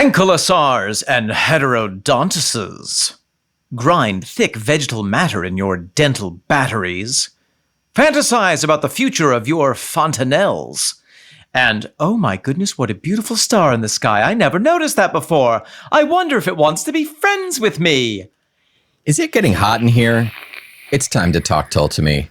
Ankylosaurs and heterodontuses. Grind thick vegetal matter in your dental batteries. Fantasize about the future of your fontanelles. And, oh my goodness, what a beautiful star in the sky. I never noticed that before. I wonder if it wants to be friends with me. Is it getting hot in here? It's time to talk Tull to me.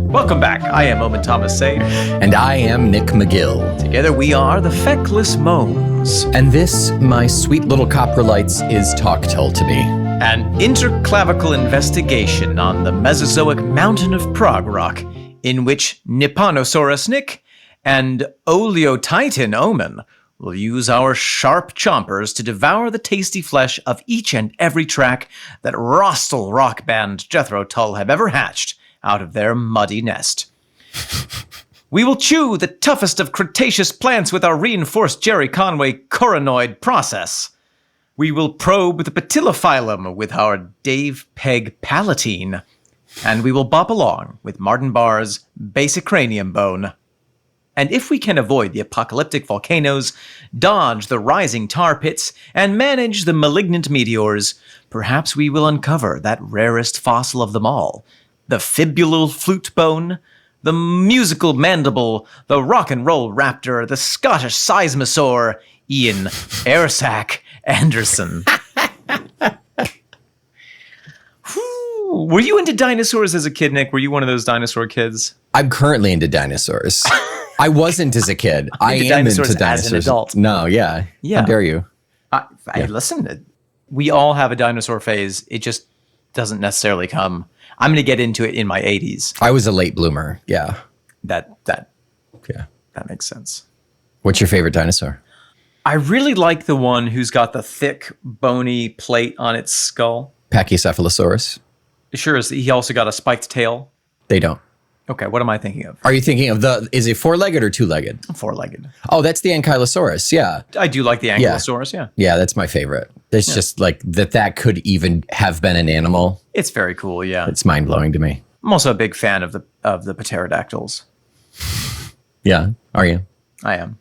Welcome back. I am Omen Thomas Say. And I am Nick McGill. Together we are the Feckless Moans. And this, my sweet little coprolites, is Talk Tull to Me. An interclavicle investigation on the Mesozoic mountain of Prague Rock, in which Nipponosaurus Nick and Oleotitan Omen will use our sharp chompers to devour the tasty flesh of each and every track that Rostel rock band Jethro Tull have ever hatched out of their muddy nest. We will chew the toughest of Cretaceous plants with our reinforced Jerry Conway coronoid process. We will probe the Patillophyllum with our Dave Pegg palatine. And we will bop along with Martin Barre's basic cranium bone. And if we can avoid the apocalyptic volcanoes, dodge the rising tar pits, and manage the malignant meteors, perhaps we will uncover that rarest fossil of them all, the fibulal flute bone, the musical mandible, the rock and roll raptor, the Scottish seismosaur, Ian Airsack Anderson. Were you into dinosaurs as a kid, Nick? Were you one of those dinosaur kids? I'm currently into dinosaurs. I wasn't as a kid. I am into dinosaurs as an adult. No, yeah. How dare you? Listen, we all have a dinosaur phase. It just doesn't necessarily come. I'm going to get into it in my 80s. I was a late bloomer. Yeah. That makes sense. What's your favorite dinosaur? I really like the one who's got the thick, bony plate on its skull. Pachycephalosaurus? Sure, he also got a spiked tail. They don't. Okay, what am I thinking of? Are you thinking of is it four-legged or two-legged? Four-legged. Oh, that's the Ankylosaurus, yeah. I do like the Ankylosaurus, yeah. Yeah, that's my favorite. There's just like that could even have been an animal. It's very cool, yeah. It's mind-blowing to me. I'm also a big fan of the pterodactyls. Yeah, are you? I am.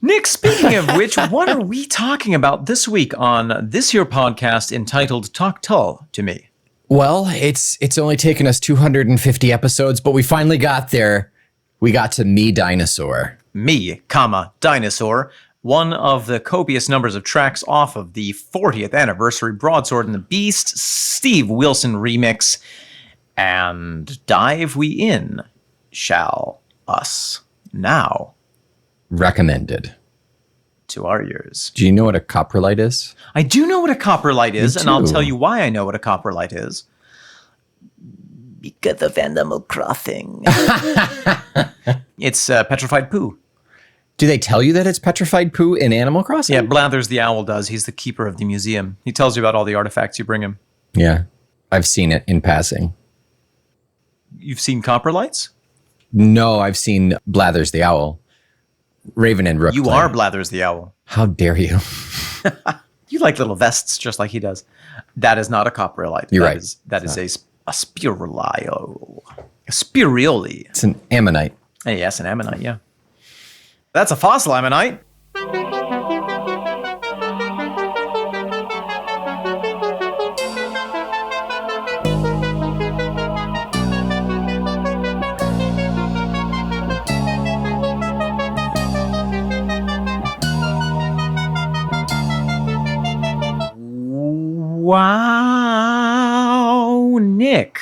Nick, speaking of which, what are we talking about this week on this here podcast entitled Talk Tull to Me? Well, it's only taken us 250 episodes, but we finally got there. We got to Me, Dinosaur. Me, Dinosaur, one of the copious numbers of tracks off of the 40th anniversary Broadsword and the Beast Steve Wilson remix. And dive we in, shall us now. Recommended. To our ears. Do you know what a coprolite is? I do know what a coprolite is, and I'll tell you why I know what a coprolite is. Because of Animal Crossing. It's petrified poo. Do they tell you that it's petrified poo in Animal Crossing? Yeah, Blathers the owl does. He's the keeper of the museum. He tells you about all the artifacts you bring him. Yeah, I've seen it in passing. You've seen coprolites? No, I've seen Blathers the owl. Raven and Rook. You are Blathers the owl. How dare you? You like little vests just like he does. That is not a coprolite. You're right. That is a spirulio. A spirioli. It's an ammonite. Yes, an ammonite, yeah. That's a fossil ammonite. Wow, Nick.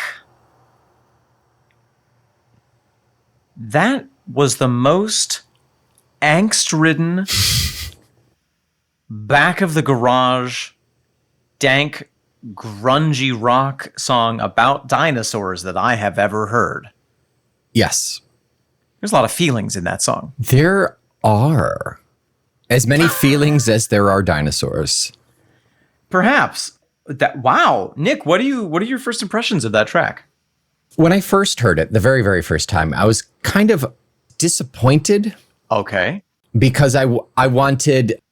That was the most angst-ridden, back of the garage, dank, grungy rock song about dinosaurs that I have ever heard. Yes. There's a lot of feelings in that song. There are as many feelings as there are dinosaurs. Perhaps. Wow, Nick, what are your first impressions of that track? When I first heard it, the very, very first time, I was kind of disappointed. Okay. Because I wanted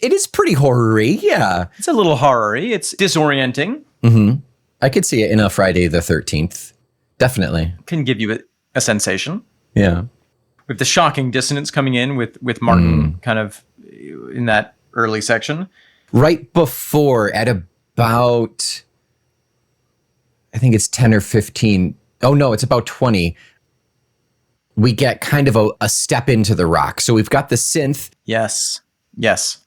It is pretty horror-y, yeah. It's a little horror-y. It's disorienting. Mm-hmm. I could see it in a Friday the 13th. Definitely. Can give you a sensation. Yeah. With the shocking dissonance coming in with Martin kind of in that early section. Right before, at about, I think it's 10 or 15. Oh, no, it's about 20. We get kind of a step into the rock. So we've got the synth. Yes.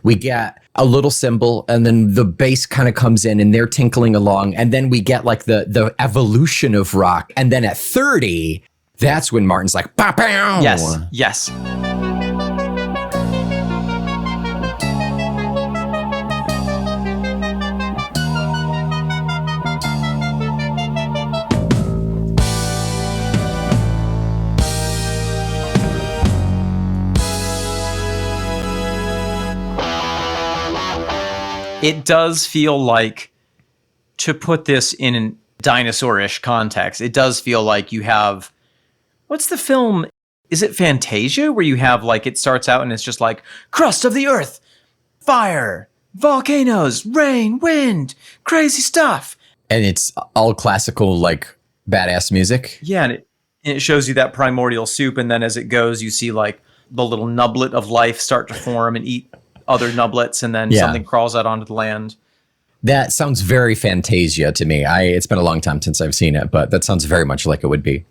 We get a little cymbal, and then the bass kind of comes in, and they're tinkling along. And then we get like the evolution of rock. And then at 30, that's when Martin's like, pow, pow. Yes. It does feel like, to put this in a dinosaur-ish context, it does feel like you have, what's the film? Is it Fantasia? Where you have like, it starts out and it's just like, crust of the earth, fire, volcanoes, rain, wind, crazy stuff. And it's all classical, like badass music. Yeah, and it shows you that primordial soup. And then as it goes, you see like the little nublet of life start to form and eat other nublets, and then something crawls out onto the land. That sounds very Fantasia to me. It's been a long time since I've seen it, but that sounds very much like it would be.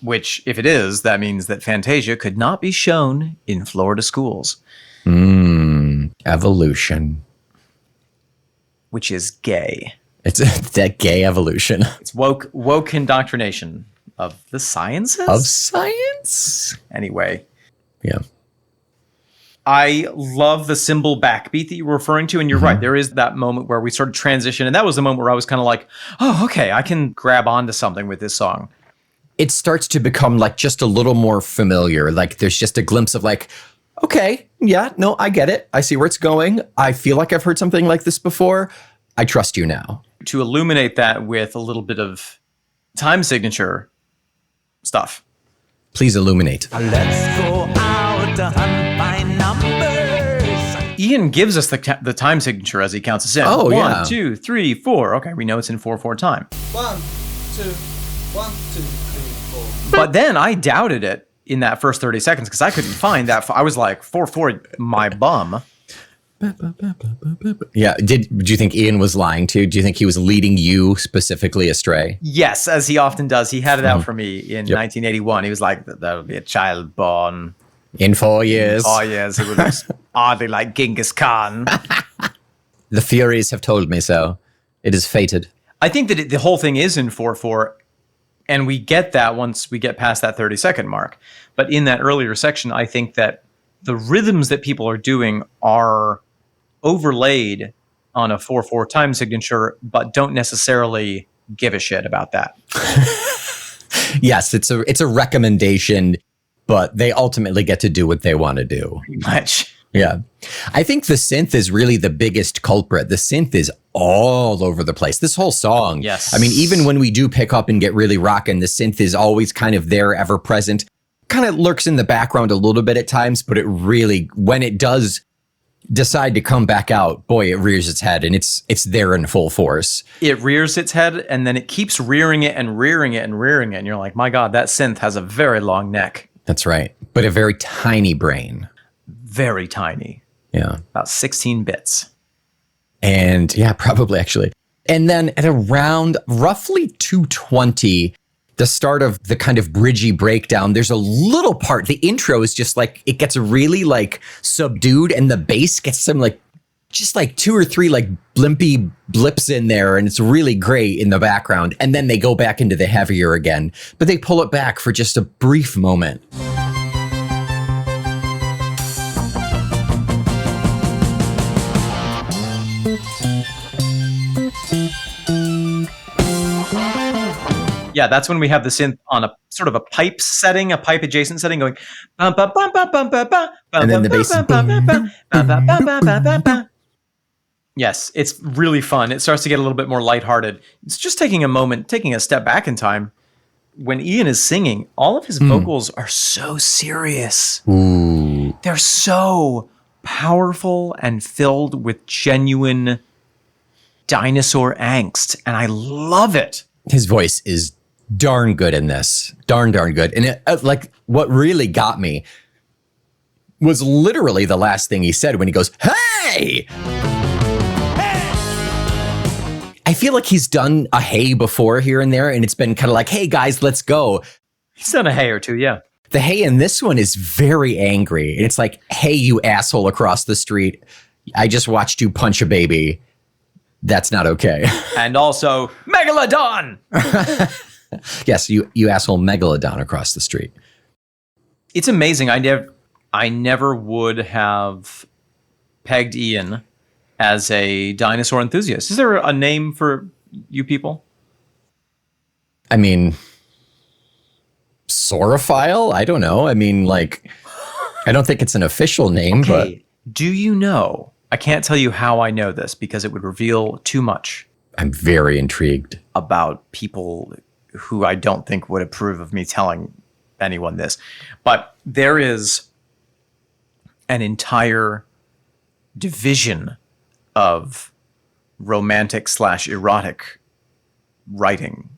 Which, if it is, that means that Fantasia could not be shown in Florida schools. Evolution. Which is gay. It's that gay evolution. It's woke indoctrination of the sciences? Of science? Anyway. Yeah. I love the cymbal backbeat that you were referring to, and you're right. There is that moment where we sort of transition, and that was the moment where I was kind of like, oh, okay, I can grab onto something with this song. It starts to become like just a little more familiar. Like there's just a glimpse of like, okay, yeah, no, I get it. I see where it's going. I feel like I've heard something like this before. I trust you now. To illuminate that with a little bit of time signature stuff. Please illuminate. Let's go out to hunt by numbers. Ian gives us the time signature as he counts us in. Oh, yeah. 1, 2, 3, 4. Okay, we know it's in 4/4 time. 1, 2, 1, 2, 3, 4. But then I doubted it in that first 30 seconds because I couldn't find that. I was like, 4/4, my bum. Yeah. Do you think Ian was lying to you? Do you think he was leading you specifically astray? Yes, as he often does. He had it out for me in 1981. He was like, that'll be a child born in 4 years. 4 years. It was hardly like Genghis Khan. The Furies have told me so. It is fated. I think that the whole thing is in 4/4, and we get that once we get past that 30-second mark. But in that earlier section, I think that the rhythms that people are doing are overlaid on a 4/4 time signature, but don't necessarily give a shit about that. Yes, it's a recommendation, but they ultimately get to do what they want to do. Pretty much. Yeah. I think the synth is really the biggest culprit. The synth is all over the place. This whole song. Yes. I mean, even when we do pick up and get really rockin', the synth is always kind of there, ever present. Kind of lurks in the background a little bit at times, but it really, when it does decide to come back out, boy, it rears its head, and it's there in full force. It rears its head, and then it keeps rearing it and rearing it and rearing it, and you're like, my God, that synth has a very long neck. That's right. But a very tiny brain. Very tiny. Yeah. About 16 bits. And yeah, probably actually. And then at around roughly 2:20, the start of the kind of bridgy breakdown, there's a little part, the intro is just like, it gets really like subdued, and the bass gets some like, just like 2 or 3 like blimpy blips in there, and it's really great in the background. And then they go back into the heavier again, but they pull it back for just a brief moment. Yeah, that's when we have the synth on a sort of a pipe setting, a pipe adjacent setting, going bum bum bum bum bum bum bum, and then the bass. Yes, it's really fun. It starts to get a little bit more lighthearted. It's just taking a moment, taking a step back in time. When Ian is singing, all of his vocals are so serious. Ooh. They're so powerful and filled with genuine dinosaur angst, and I love it. His voice is darn good in this. Darn good. And like what really got me was literally the last thing he said when he goes, "Hey!" I feel like he's done a hey before here and there, and it's been kind of like, "Hey guys, let's go." He's done a hey or two, yeah. The hey in this one is very angry. It's like, "Hey, you asshole across the street. I just watched you punch a baby. That's not okay." And also, Megalodon! Yes, you asshole megalodon across the street. It's amazing. I never would have pegged Ian as a dinosaur enthusiast. Is there a name for you people? I mean, saurophile? I don't know. I mean, like, I don't think it's an official name, but... Do you know? I can't tell you how I know this because it would reveal too much. I'm very intrigued. About people who I don't think would approve of me telling anyone this. But there is an entire division of romantic/erotic writing.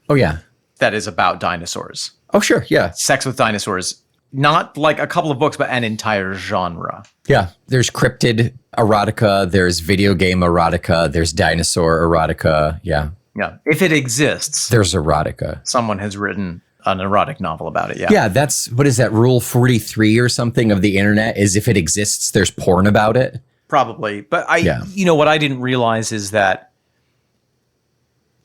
Oh, yeah. That is about dinosaurs. Oh, sure. Yeah. Sex with dinosaurs. Not like a couple of books, but an entire genre. Yeah. There's cryptid erotica. There's video game erotica. There's dinosaur erotica. Yeah. Yeah. If it exists. There's erotica. Someone has written an erotic novel about it. Yeah. Yeah. That's, what is that, rule 43 or something of the internet is if it exists, there's porn about it. Probably. But you know, what I didn't realize is that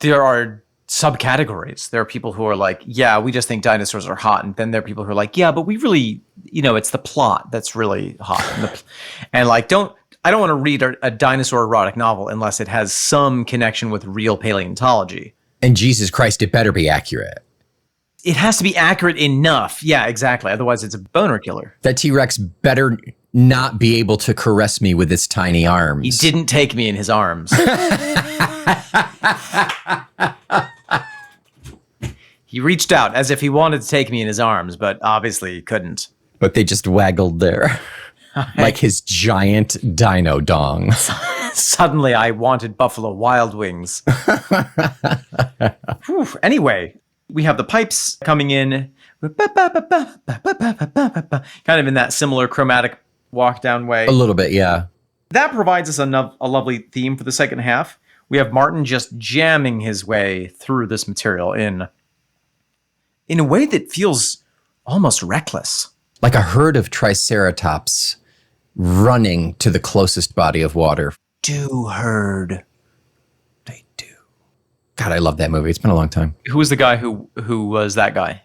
there are subcategories. There are people who are like, yeah, we just think dinosaurs are hot. And then there are people who are like, yeah, but we really, you know, it's the plot that's really hot. And like, I don't want to read a dinosaur erotic novel unless it has some connection with real paleontology. And Jesus Christ, it better be accurate. It has to be accurate enough. Yeah, exactly. Otherwise, it's a boner killer. That T-Rex better not be able to caress me with its tiny arms. He didn't take me in his arms. He reached out as if he wanted to take me in his arms, but obviously he couldn't. But they just waggled there. Like his giant dino dong. Suddenly I wanted Buffalo Wild Wings. Whew. Anyway, we have the pipes coming in. Kind of in that similar chromatic walk down way. A little bit, yeah. That provides us a lovely theme for the second half. We have Martin just jamming his way through this material in a way that feels almost reckless. Like a herd of triceratops running to the closest body of water. Do herd. They do. God, I love that movie. It's been a long time. Who was the guy who was that guy?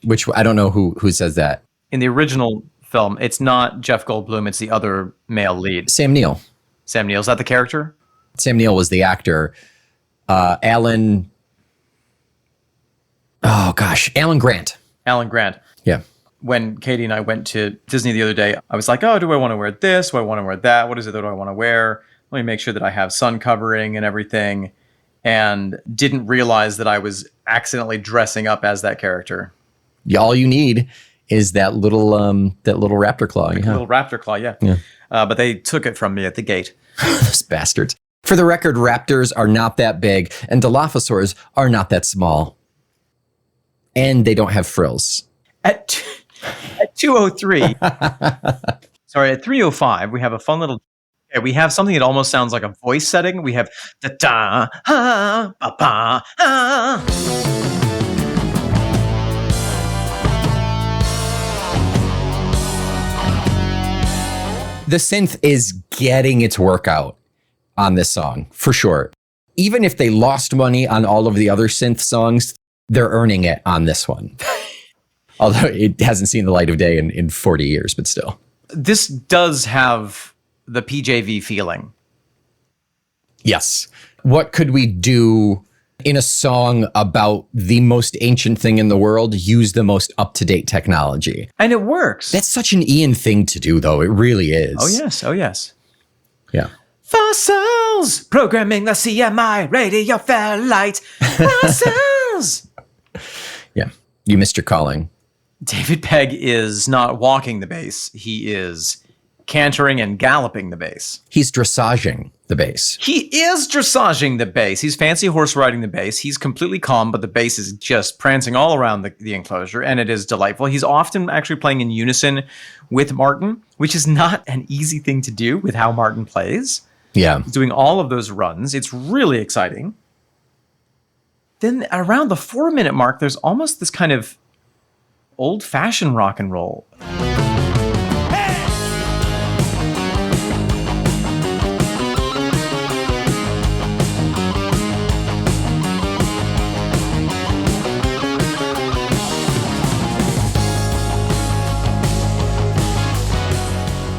Which, I don't know who says that. In the original film, it's not Jeff Goldblum, it's the other male lead. Sam Neill. Sam Neill, is that the character? Sam Neill was the actor. Alan Grant. Alan Grant. Yeah. When Katie and I went to Disney the other day, I was like, oh, do I want to wear this? Do I want to wear that? What is it that I want to wear? Let me make sure that I have sun covering and everything. And didn't realize that I was accidentally dressing up as that character. All you need is that little raptor claw. Yeah. Little raptor claw, yeah. But they took it from me at the gate. Those bastards. For the record, raptors are not that big, and Dilophosaurs are not that small. And they don't have frills. At 2:03, sorry, at 3:05, we have a fun little. We have something that almost sounds like a voice setting. We have da da ha ba ba ha. The synth is getting its workout on this song, for sure. Even if they lost money on all of the other synth songs, they're earning it on this one. Although it hasn't seen the light of day in 40 years, but still. This does have the PJV feeling. Yes. What could we do in a song about the most ancient thing in the world? Use the most up-to-date technology. And it works. That's such an Ian thing to do, though. It really is. Oh, yes. Oh, yes. Yeah. Fossils! Programming the CMI radio light. Fossils! Yeah. You missed your calling. David Pegg is not walking the bass. He is cantering and galloping the bass. He's dressaging the bass. He is dressaging the bass. He's fancy horse riding the bass. He's completely calm, but the bass is just prancing all around the enclosure, and it is delightful. He's often actually playing in unison with Martin, which is not an easy thing to do with how Martin plays. Yeah. He's doing all of those runs. It's really exciting. Then around the 4-minute mark, there's almost this kind of old-fashioned rock and roll.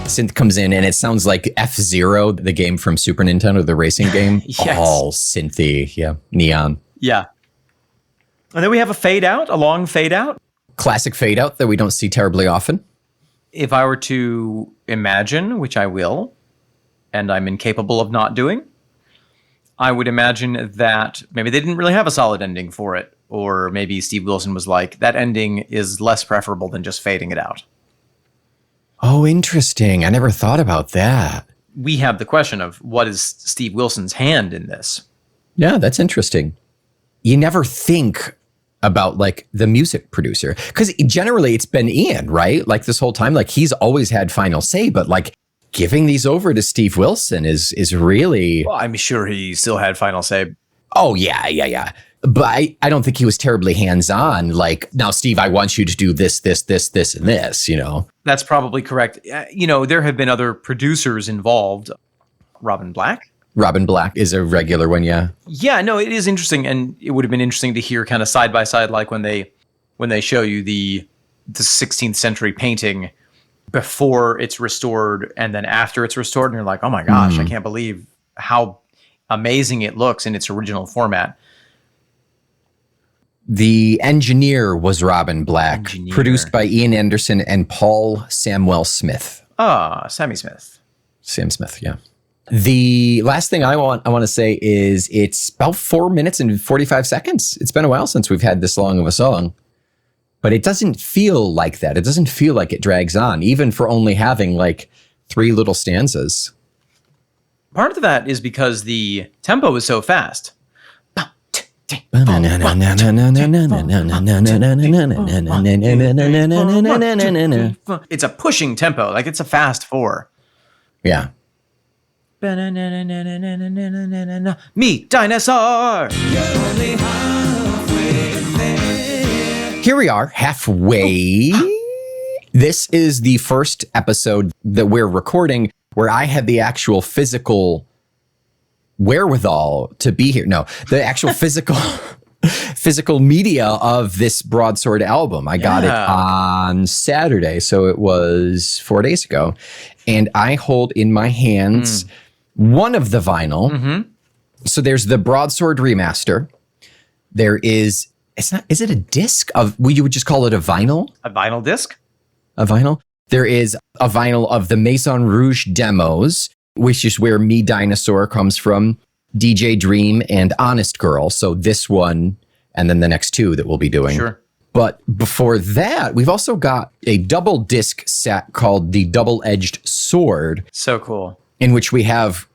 Synth comes in and it sounds like F-Zero, the game from Super Nintendo, the racing game. Yes. All synthy, yeah, neon. Yeah. And then we have a fade out, a long fade out. Classic fade out that we don't see terribly often. If I were to imagine, which I will, and I'm incapable of not doing, I would imagine that maybe they didn't really have a solid ending for it. Or maybe Steve Wilson was like, that ending is less preferable than just fading it out. Oh, interesting. I never thought about that. We have the question of what is Steve Wilson's hand in this? Yeah, that's interesting. You never think about like the music producer, because generally it's been Ian, right? Like this whole time, like he's always had final say, but like giving these over to Steve Wilson is really. Well, I'm sure he still had final say. Oh yeah. But I don't think he was terribly hands-on. Like, now, Steve, I want you to do this, and this, you know. That's probably correct. There have been other producers involved. Robin Black? Robin Black is a regular one, yeah. Yeah, no, it is interesting. And it would have been interesting to hear kind of side by side, like when they show you the 16th century painting before it's restored and then after it's restored. And you're like, oh my gosh, I can't believe how amazing it looks in its original format. The engineer was Robin Black, produced by Ian Anderson and Paul Samwell Smith. Sammy Smith. Sam Smith, yeah. The last thing I want to say is it's about 4 minutes and 45 seconds. It's been a while since we've had this long of a song, but it doesn't feel like that. It doesn't feel like it drags on, even for only having like 3 little stanzas. Part of that is because the tempo is so fast. It's a pushing tempo, like it's a fast 4. Yeah. Meet Dinosaur. Here we are, halfway. This is the first episode that we're recording where I had the actual physical wherewithal to be here. No, the actual physical media of this Broadsword album. I got it on Saturday, so it was 4 days ago. And I hold in my hands one of the vinyl. Mm-hmm. So there's the Broadsword remaster. There is, is it a disc of, you would just call it a vinyl? A vinyl disc? A vinyl. There is a vinyl of the Maison Rouge demos, which is where Me Dinosaur comes from, DJ Dream, and Honest Girl. So this one, and then the next 2 that we'll be doing. Sure. But before that, we've also got a double disc set called the Double-Edged Sword. So cool. In which we have,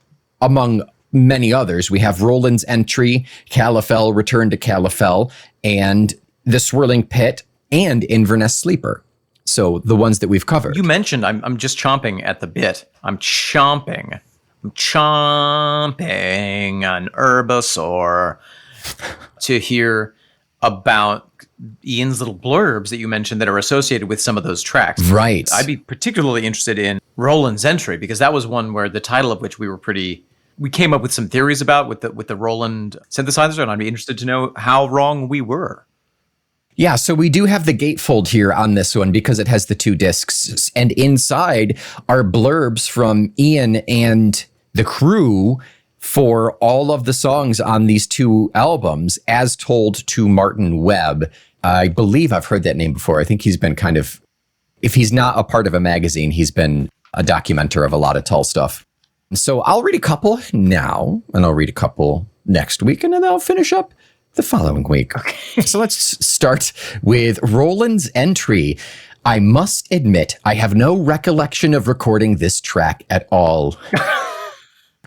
among many others, we have Roland's Entry, Calafel, Return to Calafel, and The Swirling Pit, and Inverness Sleeper. So the ones that we've covered. You mentioned, I'm just chomping at the bit. I'm chomping on Herbosaur to hear about Ian's little blurbs that you mentioned that are associated with some of those tracks. Right. I'd be particularly interested in Roland's Entry, because that was one where the title of which we came up with some theories about with the Roland synthesizer, and I'd be interested to know how wrong we were. Yeah, so we do have the gatefold here on this one because it has the 2 discs, and inside are blurbs from Ian and the crew for all of the songs on these 2 albums, as told to Martin Webb. I believe I've heard that name before. I think he's been kind of, if he's not a part of a magazine, he's been a documenter of a lot of Tull stuff. So I'll read a couple now, and I'll read a couple next week, and then I'll finish up the following week. Okay. So let's start with Roland's Entry. I must admit, I have no recollection of recording this track at all.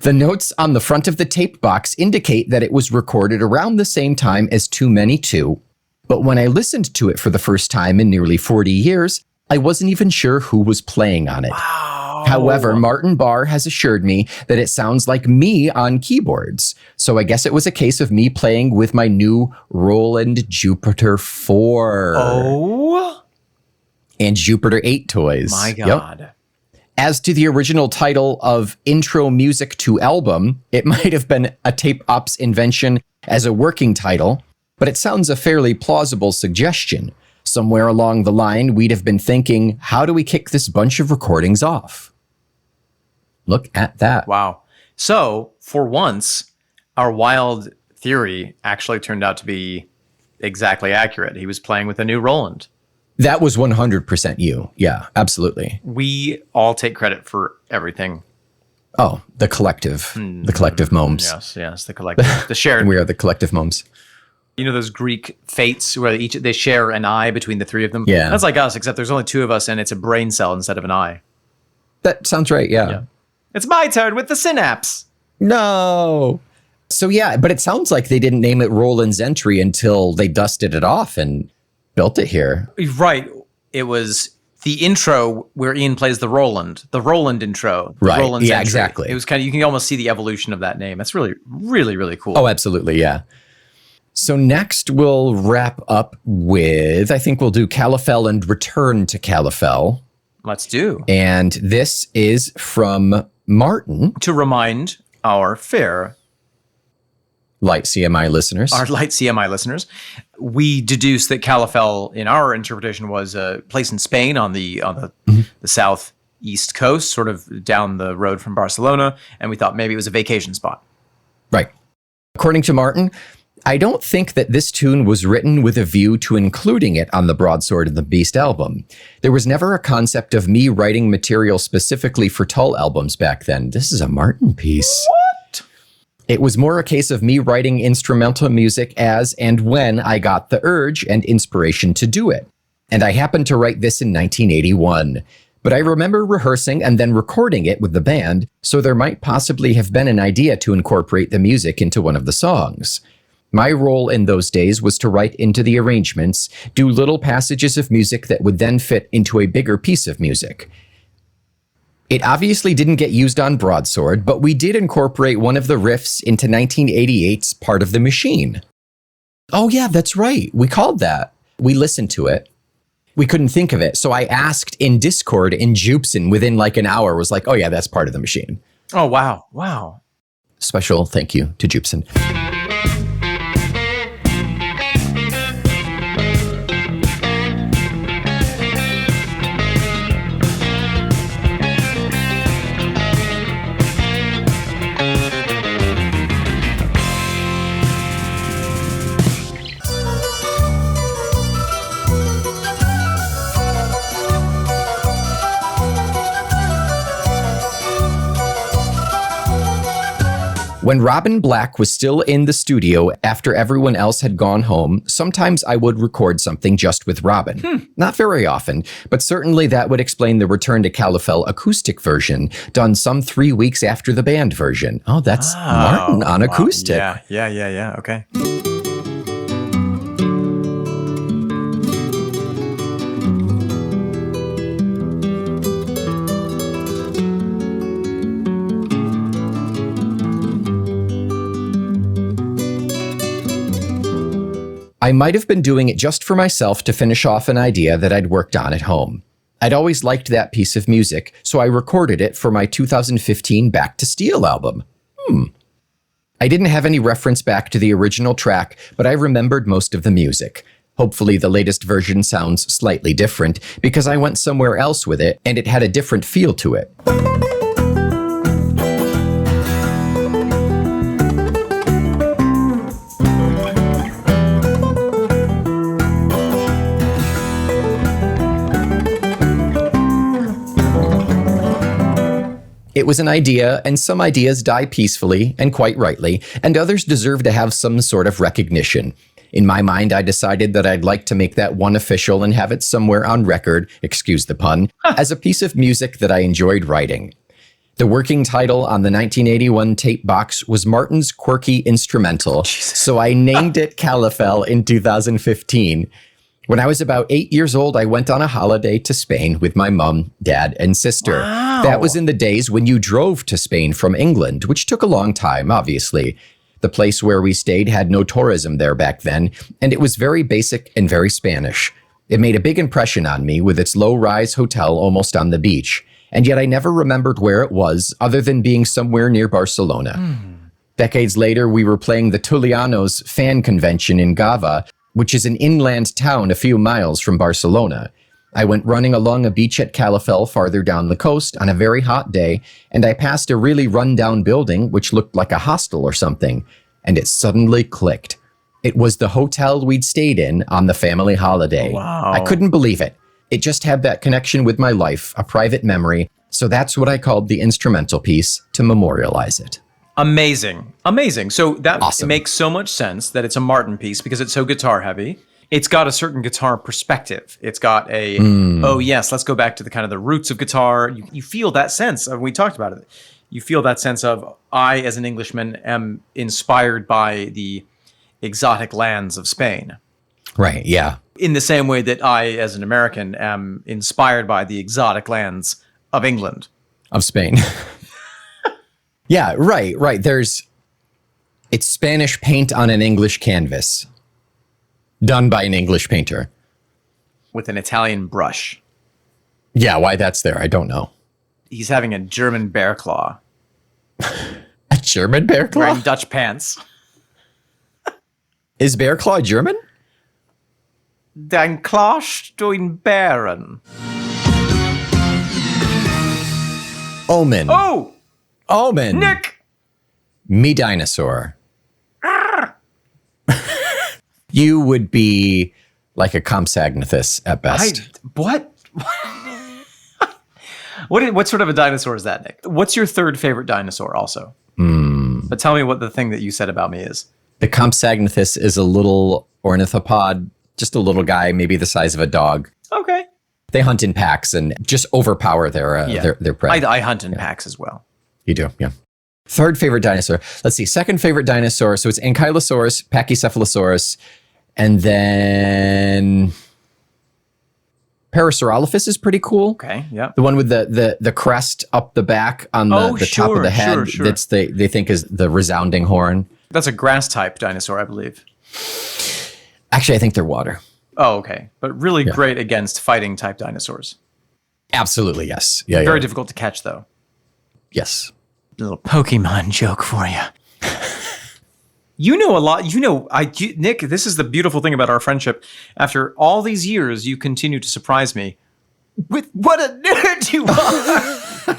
The notes on the front of the tape box indicate that it was recorded around the same time as Too Many 2, but when I listened to it for the first time in nearly 40 years, I wasn't even sure who was playing on it. Wow. However, Martin Barre has assured me that it sounds like me on keyboards, so I guess it was a case of me playing with my new Roland Jupiter 4. Oh? And Jupiter 8 toys. My God. Yep. As to the original title of Intro Music to Album, it might have been a tape op's invention as a working title, but it sounds a fairly plausible suggestion. Somewhere along the line, we'd have been thinking, how do we kick this bunch of recordings off? Look at that. Wow. So, for once, our wild theory actually turned out to be exactly accurate. He was playing with a new Roland. That was 100% you. Yeah, absolutely. We all take credit for everything. Oh, the collective momes. Yes, the collective, the shared. We are the collective momes. You know those Greek fates where they share an eye between the three of them? Yeah. That's like us, except there's only two of us and it's a brain cell instead of an eye. That sounds right, yeah. It's my turn with the synapse. No. So yeah, but it sounds like they didn't name it Roland's Entry until they dusted it off and built it here. Right. It was the intro where Ian plays the Roland intro. Right. Roland's yeah, Entry. exactly. It was kind of, you can almost see the evolution of that name. That's really, really, really cool. Oh, absolutely, yeah. So next we'll wrap up with, I think we'll do Calafel and Return to Calafel. Let's do. And this is from Martin. To remind our fair light CMI listeners. Our light CMI listeners, we deduced that Calafel, in our interpretation, was a place in Spain on the southeast coast, sort of down the road from Barcelona, and we thought maybe it was a vacation spot. Right. According to Martin, I don't think that this tune was written with a view to including it on the Broadsword and the Beast album. There was never a concept of me writing material specifically for Tull albums back then. This is a Martin piece. What? It was more a case of me writing instrumental music as and when I got the urge and inspiration to do it. And I happened to write this in 1981. But I remember rehearsing and then recording it with the band, so there might possibly have been an idea to incorporate the music into one of the songs. My role in those days was to write into the arrangements, do little passages of music that would then fit into a bigger piece of music. It obviously didn't get used on Broadsword, but we did incorporate one of the riffs into 1988's Part of the Machine. Oh yeah, that's right. We called that. We listened to it. We couldn't think of it. So I asked in Discord, and Jupson within like an hour was like, oh yeah, that's Part of the Machine. Oh, wow. Wow. Special thank you to Jupson. When Robin Black was still in the studio after everyone else had gone home, sometimes I would record something just with Robin. Not very often, but certainly that would explain the Return to Calafel acoustic version, done some 3 weeks after the band version. Oh, that's Martin on acoustic. Yeah. Okay. I might have been doing it just for myself to finish off an idea that I'd worked on at home. I'd always liked that piece of music, so I recorded it for my 2015 Back to Steel album. I didn't have any reference back to the original track, but I remembered most of the music. Hopefully the latest version sounds slightly different, because I went somewhere else with it, and it had a different feel to it. It was an idea, and some ideas die peacefully, and quite rightly, and others deserve to have some sort of recognition. In my mind, I decided that I'd like to make that one official and have it somewhere on record, excuse the pun, as a piece of music that I enjoyed writing. The working title on the 1981 tape box was Martin's Quirky Instrumental, so I named it Calafel in 2015. When I was about 8 years old, I went on a holiday to Spain with my mom, dad, and sister. Wow. That was in the days when you drove to Spain from England, which took a long time, obviously. The place where we stayed had no tourism there back then, and it was very basic and very Spanish. It made a big impression on me with its low-rise hotel almost on the beach, and yet I never remembered where it was other than being somewhere near Barcelona. Decades later, we were playing the Tullianos fan convention in Gava, which is an inland town a few miles from Barcelona. I went running along a beach at Calafel farther down the coast on a very hot day, and I passed a really run-down building which looked like a hostel or something, and it suddenly clicked. It was the hotel we'd stayed in on the family holiday. Wow. I couldn't believe it. It just had that connection with my life, a private memory, so that's what I called the instrumental piece to memorialize it. Amazing. Amazing. So that Awesome. makes so much sense that it's a Martin piece because it's so guitar heavy. It's got a certain guitar perspective. It's got a, oh yes, let's go back to the kind of the roots of guitar. You feel that sense of, we talked about it. You feel that sense of, I as an Englishman am inspired by the exotic lands of Spain. Right, yeah. In the same way that I as an American am inspired by the exotic lands of England. Of Spain. Yeah, right. It's Spanish paint on an English canvas. Done by an English painter. With an Italian brush. Yeah, why that's there, I don't know. He's having a German bear claw. A German bear claw? Wearing Dutch pants. Is bear claw German? Den Clash doing Bären. Omen. Oh! Omen. Nick! Me dinosaur. You would be like a Compsognathus at best. What? What sort of a dinosaur is that, Nick? What's your third favorite dinosaur also? But tell me what the thing that you said about me is. The Compsognathus is a little ornithopod, just a little guy, maybe the size of a dog. Okay. They hunt in packs and just overpower their prey. I hunt in packs as well. You do, yeah. Third favorite dinosaur. Let's see. Second favorite dinosaur. So it's Ankylosaurus, Pachycephalosaurus, and then Parasaurolophus is pretty cool. Okay, yeah. The one with the crest up the back on the top of the head. Sure. That's they think is the resounding horn. That's a grass type dinosaur, I believe. Actually, I think they're water. Oh, okay. But really great against fighting type dinosaurs. Absolutely, yes. Yeah, Very yeah. difficult to catch, though. Yes. Little Pokemon joke for you. You know a lot. Nick, this is the beautiful thing about our friendship. After all these years, you continue to surprise me with what a nerd you are.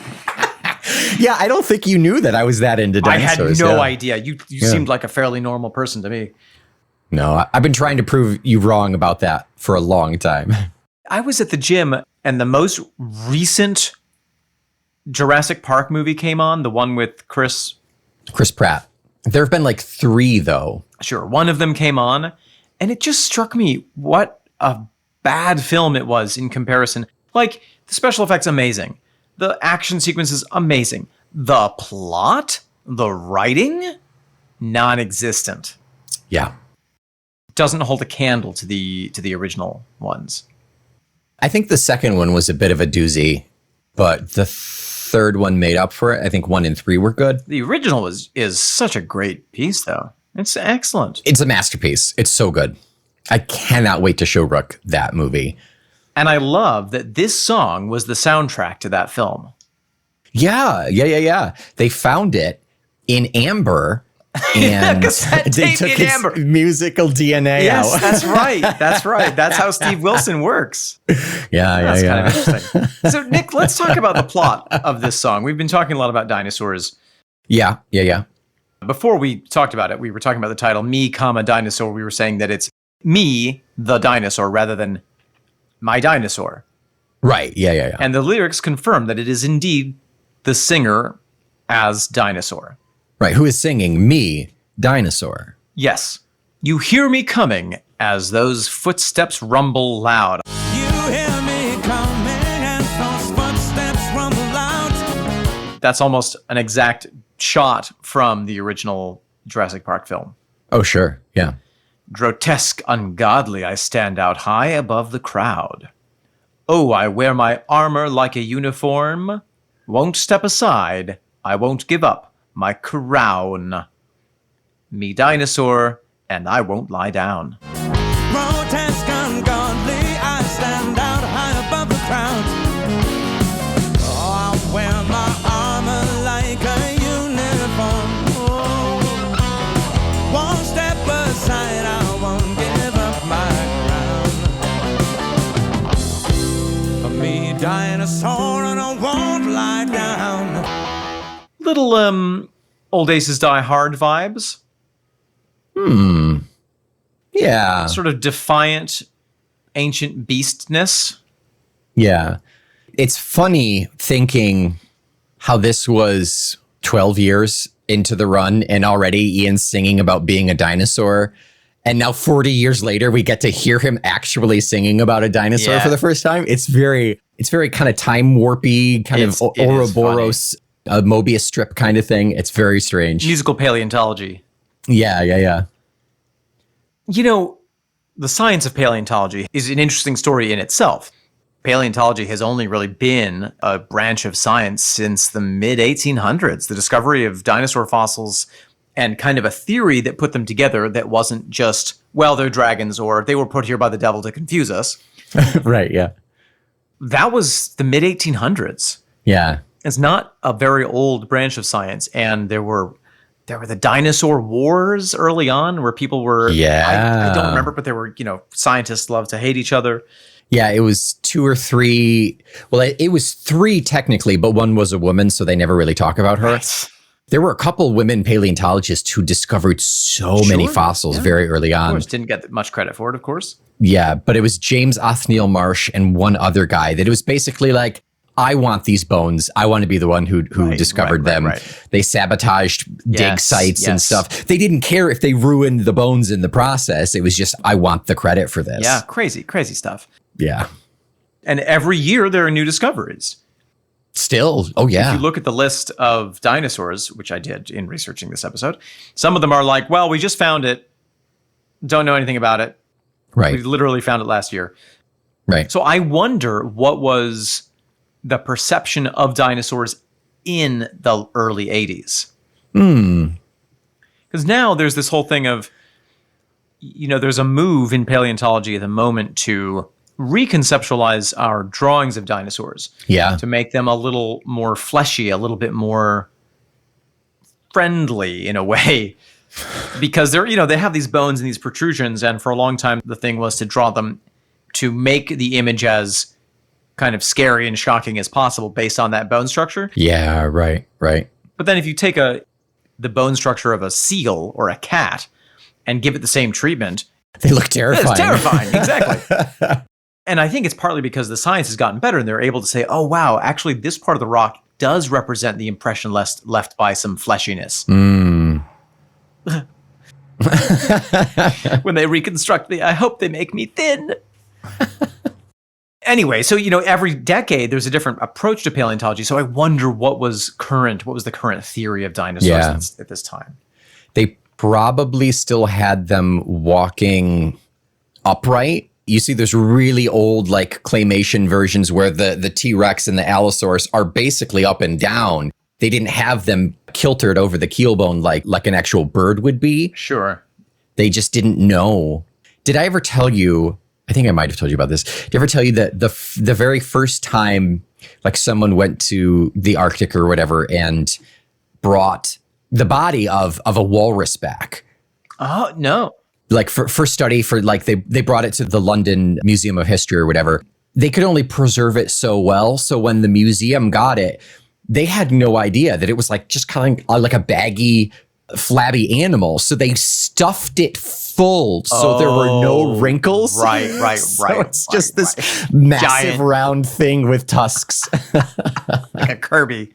Yeah, I don't think you knew that I was that into dinosaurs. I had no idea. You seemed like a fairly normal person to me. No, I've been trying to prove you wrong about that for a long time. I was at the gym, and the most recent Jurassic Park movie came on, the one with Chris Pratt. There have been like 3, though. Sure, one of them came on, and it just struck me what a bad film it was in comparison. Like, the special effects, amazing. The action sequences, amazing. The plot, the writing, non-existent. Yeah. Doesn't hold a candle to the original ones. I think the second one was a bit of a doozy, but the third one made up for it. I think 1 and 3 were good. The original is such a great piece, though. It's excellent. It's a masterpiece. It's so good. I cannot wait to show Rook that movie. And I love that this song was the soundtrack to that film. Yeah. They found it in amber, and Cassette they tape took in his amber. musical DNA out. Yes, that's right. That's right. That's how Steve Wilson works. Yeah. That's kind of interesting. So, Nick, let's talk about the plot of this song. We've been talking a lot about dinosaurs. Yeah. Before we talked about it, we were talking about the title, Me, Dinosaur. We were saying that it's me, the dinosaur, rather than my dinosaur. Right. Yeah. And the lyrics confirm that it is indeed the singer as Dinosaur. Right. Who is singing Me, Dinosaur? Yes. You hear me coming as those footsteps rumble loud. You hear me coming and those footsteps rumble out. That's almost an exact shot from the original Jurassic Park film. Oh, sure. Yeah. Grotesque, ungodly, I stand out high above the crowd. Oh, I wear my armor like a uniform. Won't step aside. I won't give up my crown. Me dinosaur, and I won't lie down. Grotesque, ungodly, I stand out high above the crowd. Oh, I wear my armor like a uniform. Oh, won't step aside, I won't give up my crown. Me dinosaur, and I won't lie down. Little, Old Aces Die Hard vibes. Yeah. Sort of defiant, ancient beastness. Yeah. It's funny thinking how this was 12 years into the run and already Ian's singing about being a dinosaur. And now 40 years later, we get to hear him actually singing about a dinosaur for the first time. It's very kind of time warpy, kind of Ouroboros, a Mobius strip kind of thing. It's very strange. Musical paleontology. Yeah. You know, the science of paleontology is an interesting story in itself. Paleontology has only really been a branch of science since the mid-1800s, the discovery of dinosaur fossils and kind of a theory that put them together that wasn't just, well, they're dragons or they were put here by the devil to confuse us. Right, yeah. That was the mid-1800s. Yeah. It's not a very old branch of science, and there were the dinosaur wars early on where people were, I don't remember, but there were, scientists love to hate each other. Yeah, it was 2 or 3. Well, it was 3 technically, but one was a woman, so they never really talk about her. Right. There were a couple women paleontologists who discovered so many fossils very early on. Of course, didn't get much credit for it, of course. Yeah, but it was James Othniel Marsh and one other guy that it was basically like, I want these bones. I want to be the one who discovered them. Right. They sabotaged dig sites and stuff. They didn't care if they ruined the bones in the process. It was just, I want the credit for this. Yeah, crazy stuff. Yeah. And every year there are new discoveries. Still, oh yeah. If you look at the list of dinosaurs, which I did in researching this episode, some of them are like, well, we just found it. Don't know anything about it. Right. We literally found it last year. Right. So I wonder what was the perception of dinosaurs in the early 80s. Because now there's this whole thing of, there's a move in paleontology at the moment to reconceptualize our drawings of dinosaurs. Yeah. To make them a little more fleshy, a little bit more friendly in a way. Because they have these bones and these protrusions, and for a long time the thing was to draw them to make the image as kind of scary and shocking as possible based on that bone structure. Yeah, right. But then if you take the bone structure of a seal or a cat and give it the same treatment, they look terrifying. It's terrifying, exactly. And I think it's partly because the science has gotten better and they're able to say, oh, wow, actually this part of the rock does represent the impression left by some fleshiness. When they reconstruct I hope they make me thin. Anyway, so, every decade there's a different approach to paleontology. So I wonder what was the current theory of dinosaurs at this time. They probably still had them walking upright. You see, there's really old, like, claymation versions where the T-Rex and the Allosaurus are basically up and down. They didn't have them kiltered over the keel bone like an actual bird would be. Sure. They just didn't know. Did I ever tell you, I think I might have told you about this. Did I ever tell you that the very first time, like, someone went to the Arctic or whatever and brought the body of a walrus back? Oh, no. Like for study, for like they brought it to the London Museum of History or whatever. They could only preserve it so well. So when the museum got it, they had no idea that it was like just kind of like a baggy, flabby animal. So they stuffed it full so there were no wrinkles. Right. So it's just this massive giant round thing with tusks. Like a Kirby.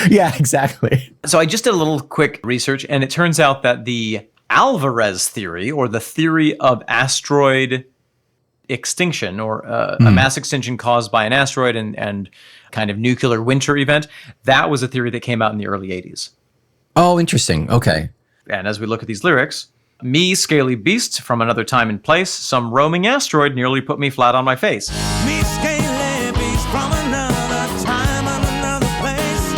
Yeah, exactly. So I just did a little quick research, and it turns out that the Alvarez theory, or the theory of asteroid extinction, or a mass extinction caused by an asteroid and kind of nuclear winter event. That was a theory that came out in the early 80s. Oh, interesting. Okay. And as we look at these lyrics, me, scaly beast from another time and place, some roaming asteroid nearly put me flat on my face. Me scaly beast from another time and another place.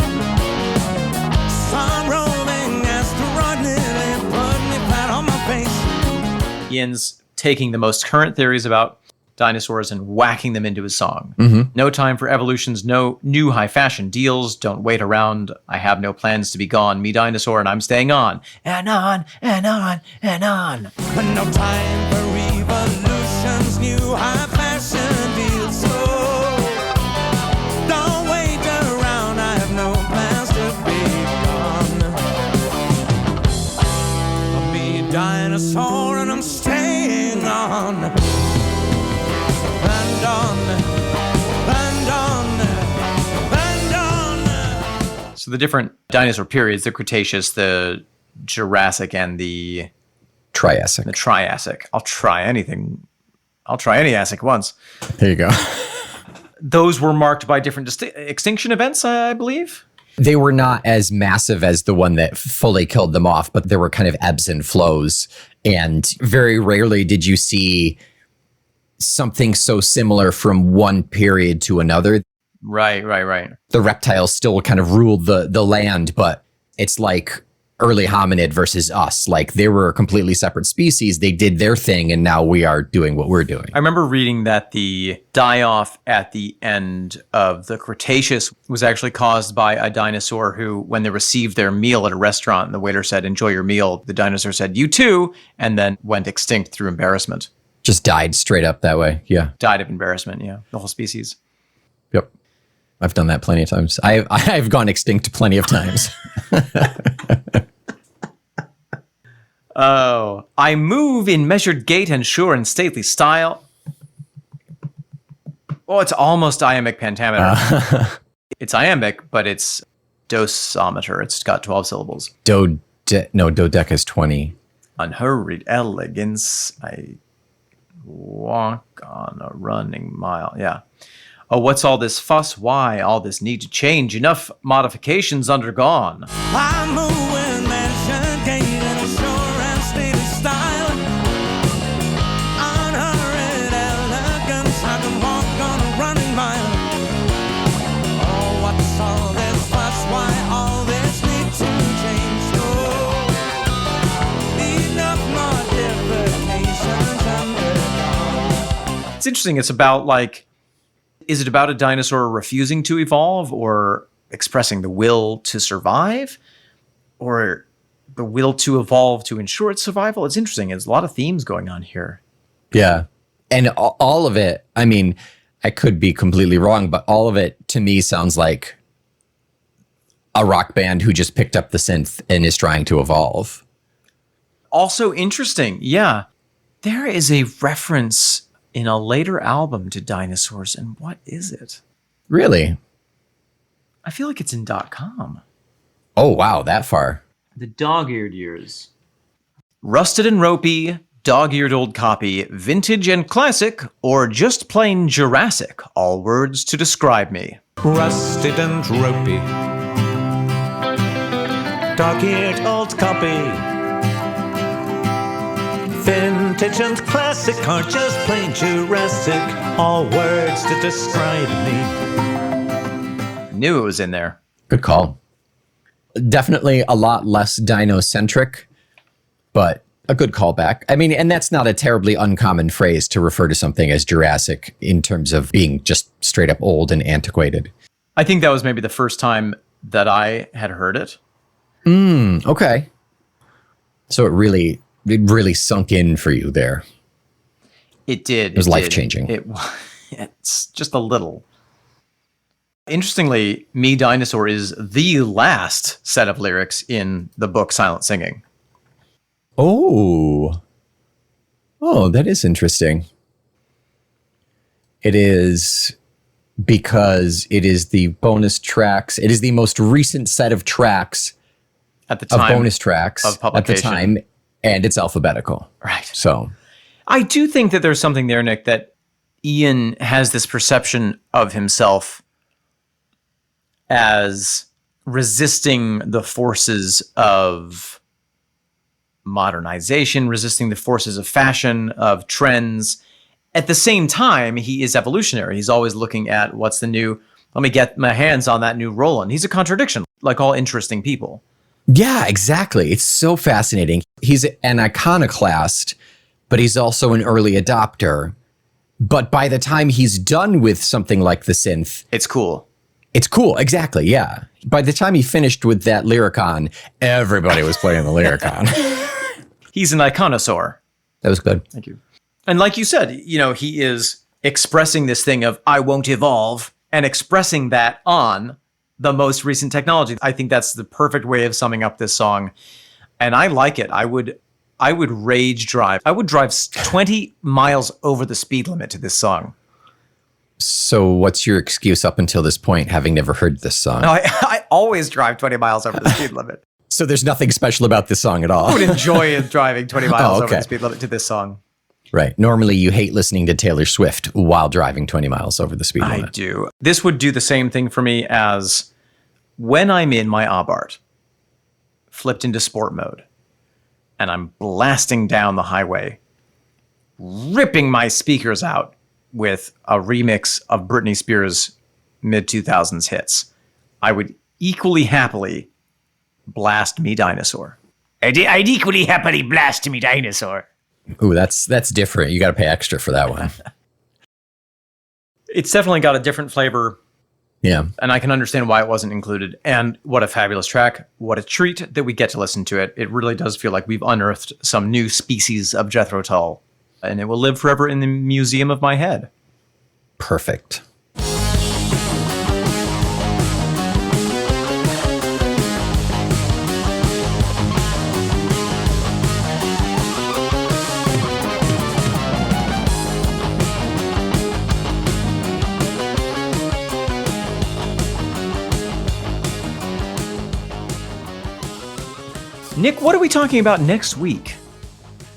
Some roaming asteroid nearly put me flat on my face. Ian's taking the most current theories about dinosaurs and whacking them into his song. No time for evolutions, no new high fashion deals, don't wait around, I have no plans to be gone, me dinosaur and I'm staying on. And on, and on, and on. No time for revolutions, new high fashion deals. So don't wait around, I have no plans to be gone. I'm a dinosaur and I'm staying on. And on, and on, and on. So the different dinosaur periods, the Cretaceous, the Jurassic, and the Triassic. Triassic. I'll try anything. I'll try any Asic once. There you go. Those were marked by different extinction events, I believe. They were not as massive as the one that fully killed them off, but there were kind of ebbs and flows. And very rarely did you see something so similar from one period to another. Right. The reptiles still kind of ruled the land, but it's like early hominid versus us. Like they were a completely separate species. They did their thing, and now we are doing what we're doing. I remember reading that the die-off at the end of the Cretaceous was actually caused by a dinosaur who, when they received their meal at a restaurant and the waiter said, "Enjoy your meal," the dinosaur said, "You too," and then went extinct through embarrassment. Just died straight up that way. Yeah. Died of embarrassment, yeah. The whole species. Yep. I've done that plenty of times. I've gone extinct plenty of times. Oh, I move in measured gait and sure and stately style. Oh, it's almost iambic pentameter. It's iambic, but it's dosometer. It's got 12 syllables. Dodec is 20. Unhurried elegance, I walk on a running mile. Yeah. Oh, what's all this fuss? Why all this need to change? Enough modifications undergone. I move with measured gait and a sure and stately style. Unhurried elegance, I can walk on a running mile. Oh, what's all this fuss? Why all this need to change? Oh, enough modifications undergone. It's interesting. It's about like, is it about a dinosaur refusing to evolve or expressing the will to survive or the will to evolve to ensure its survival? It's interesting. There's a lot of themes going on here. Yeah. And all of it, I mean, I could be completely wrong, but all of it to me sounds like a rock band who just picked up the synth and is trying to evolve. Also interesting. Yeah. There is a reference in a later album to dinosaurs, and what is it? Really? I feel like it's in .com. Oh, wow, that far. The dog-eared years. Rusted and ropey, dog-eared old copy, vintage and classic, or just plain Jurassic, all words to describe me. Rusted and ropey, dog-eared old copy. Vintage and classic, or just plain Jurassic, all words to describe me. Knew it was in there. Good call. Definitely a lot less dino-centric, but a good callback. I mean, and that's not a terribly uncommon phrase to refer to something as Jurassic in terms of being just straight up old and antiquated. I think that was maybe the first time that I had heard it. Okay. So it really sunk in for you there. It did. It was life-changing. It's just a little. Interestingly, Me Dinosaur is the last set of lyrics in the book Silent Singing. Oh, that is interesting. It is because it is the bonus tracks. It is the most recent set of tracks At the time of bonus tracks of publication. at the time. and it's alphabetical. Right. So I do think that there's something there, Nick, that Ian has this perception of himself as resisting the forces of modernization, resisting the forces of fashion, of trends. At the same time, he is evolutionary. He's always looking at what's the new, let me get my hands on that new Roland. He's a contradiction, like all interesting people. yeah, exactly. It's so fascinating. He's an iconoclast, but he's also an early adopter. But by the time he's done with something like the synth, It's cool. it's cool. Exactly. Yeah. By the time he finished with that Lyricon, everybody was playing the Lyricon. He's an iconosaur. That was good. Thank you. And like you said, he is expressing this thing of I won't evolve and expressing that on the most recent technology. I think that's the perfect way of summing up this song. And I like it. I would rage drive. I would drive 20 miles over the speed limit to this song. So what's your excuse up until this point, having never heard this song? No, I always drive 20 miles over the speed limit. So there's nothing special about this song at all. I would enjoy driving 20 miles over okay. the speed limit to this song. Right. Normally you hate listening to Taylor Swift while driving 20 miles over the speed limit. I do. This would do the same thing for me as when I'm in my Abarth, flipped into sport mode, and I'm blasting down the highway, ripping my speakers out with a remix of Britney Spears' mid-2000s hits. I would equally happily blast me Dinosaur. I'd equally happily blast me Dinosaur. Ooh, that's different. You got to pay extra for that one. It's definitely got a different flavor, Yeah. and I can understand why it wasn't included. And what a fabulous track. What a treat that we get to listen to it. It really does feel like we've unearthed some new species of Jethro Tull, and it will live forever in the museum of my head. Perfect. Nick, what are we talking about next week?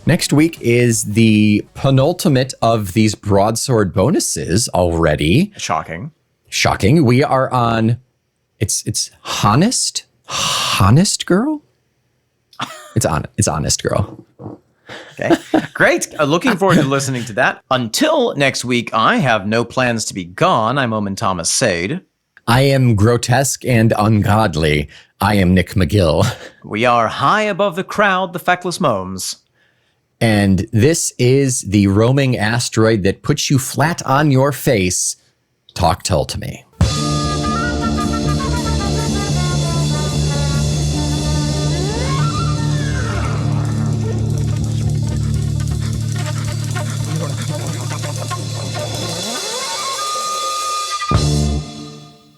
Next week is the penultimate of these broadsword bonuses already. Shocking. Shocking. We are on, it's Honest Girl? It's Honest Girl. Okay, great. Looking forward to listening to that. Until next week, I have no plans to be gone. I'm Omen Thomas Sade. I am grotesque and ungodly. I am Nick McGill. We are high above the crowd, the feckless momes. And this is the roaming asteroid that puts you flat on your face. Talk Tull to me.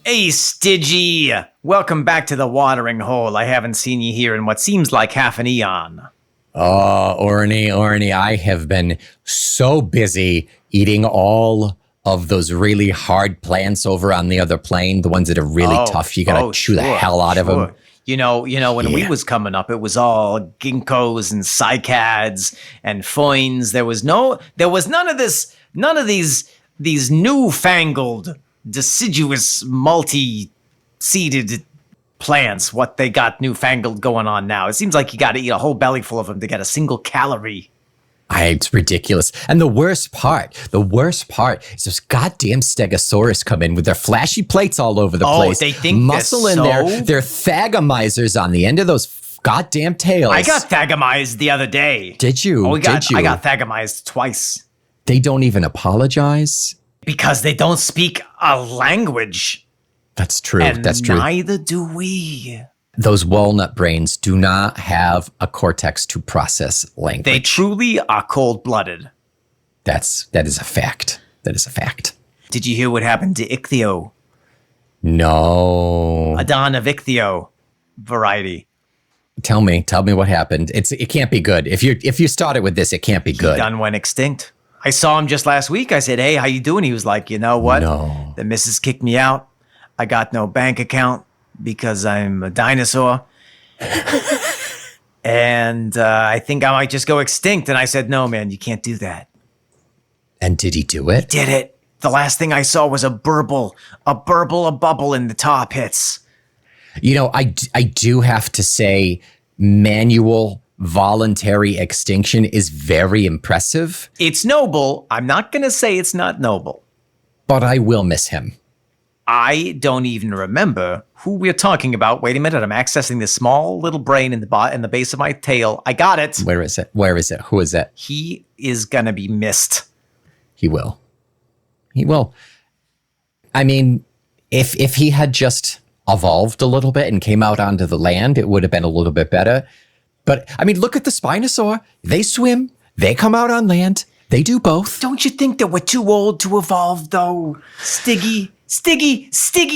Hey, Stidgy! Welcome back to the watering hole. I haven't seen you here in what seems like half an eon. Oh, Orny, I have been so busy eating all of those really hard plants over on the other plane, the ones that are really tough. You gotta chew the hell out of them. You know, when we was coming up, it was all ginkgos and cycads and foins. There was none of these newfangled deciduous multi-seeded plants, what they got newfangled going on now. It seems like you got to eat a whole belly full of them to get a single calorie. It's ridiculous. And the worst part is those goddamn stegosaurus come in with their flashy plates all over the place. They think muscle in there. They're thagamizers on the end of those goddamn tails. I got thagamized the other day. Did you? I got thagamized twice. They don't even apologize. Because they don't speak a language. That's true. And That's true. neither do we. Those walnut brains do not have a cortex to process language. They truly are cold-blooded. That is a fact. That is a fact. Did you hear what happened to Ichthyo? No. A Dawn of Ichthyo variety. Tell me what happened. It can't be good. If you started with this, it can't be good. Done went extinct. I saw him just last week. I said, hey, how you doing? He was like, you know what? No. The missus kicked me out. I got no bank account because I'm a dinosaur. And I think I might just go extinct. And I said, no, man, you can't do that. And did he do it? Did it. The last thing I saw was a bubble in the tar pits. You know, I do have to say, manual voluntary extinction is very impressive. It's noble. I'm not going to say it's not noble. But I will miss him. I don't even remember who we're talking about. Wait a minute. I'm accessing this small little brain in the base of my tail. I got it. Where is it? Where is it? Who is it? He is going to be missed. He will. He will. I mean, if he had just evolved a little bit and came out onto the land, it would have been a little bit better. But, I mean, look at the Spinosaur. They swim. They come out on land. They do both. Don't you think that we're too old to evolve, though? Stiggy,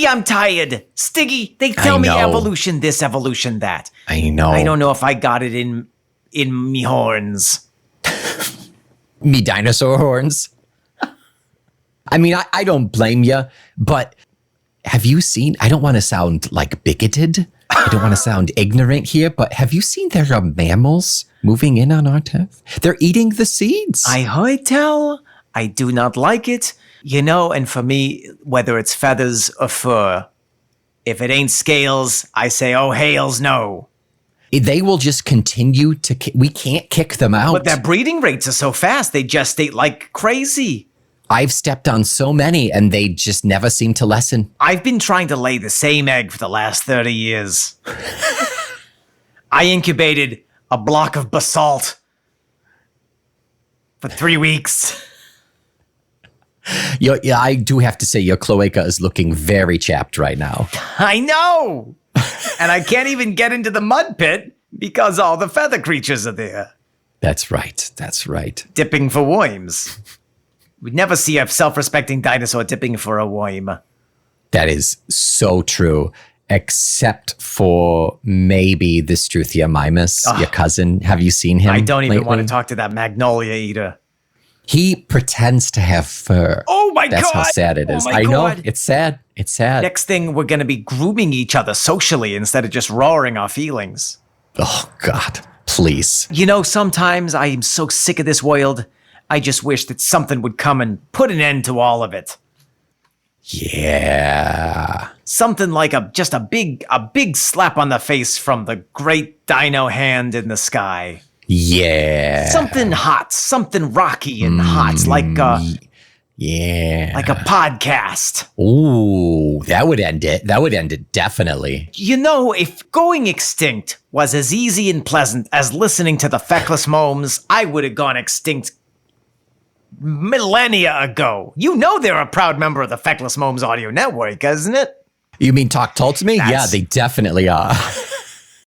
I'm tired. Stiggy, they tell me evolution this, evolution that. I know. I don't know if I got it in me horns. Me dinosaur horns. I mean, I don't blame you, but have you seen, I don't want to sound like bigoted. I don't want to sound ignorant here, but have you seen there are mammals moving in on our turf? They're eating the seeds. I heard tell. I do not like it. You know, and for me, whether it's feathers or fur, if it ain't scales, I say, oh, hails no. They will just continue to, we can't kick them out. But their breeding rates are so fast, they gestate like crazy. I've stepped on so many and they just never seem to lessen. I've been trying to lay the same egg for the last 30 years. I incubated a block of basalt for 3 weeks. Yeah, I do have to say your cloaca is looking very chapped right now. I know. And I can't even get into the mud pit because all the feather creatures are there. That's right. That's right. Dipping for worms. We'd never see a self-respecting dinosaur dipping for a worm. That is so true, except for maybe the Struthia mimus, your cousin. Have you seen him? I don't even lately? want to talk to that magnolia eater. He pretends to have fur. Oh my That's God! how sad it is. Oh my I know. God. It's sad. It's sad. Next thing, we're going to be grooming each other socially instead of just roaring our feelings. Oh, God. Please. You know, sometimes I am so sick of this world. I just wish that something would come and put an end to all of it. Yeah. Something like just a big slap on the face from the great dino hand in the sky. Yeah. Something hot, something rocky and hot, like yeah. like a podcast. Ooh, that would end it. That would end it, definitely. You know, if going extinct was as easy and pleasant as listening to the feckless moans, I would have gone extinct millennia ago. You know they're a proud member of the Feckless Momes Audio Network, isn't it? You mean talk Tull to me? Yeah, That's- they definitely are.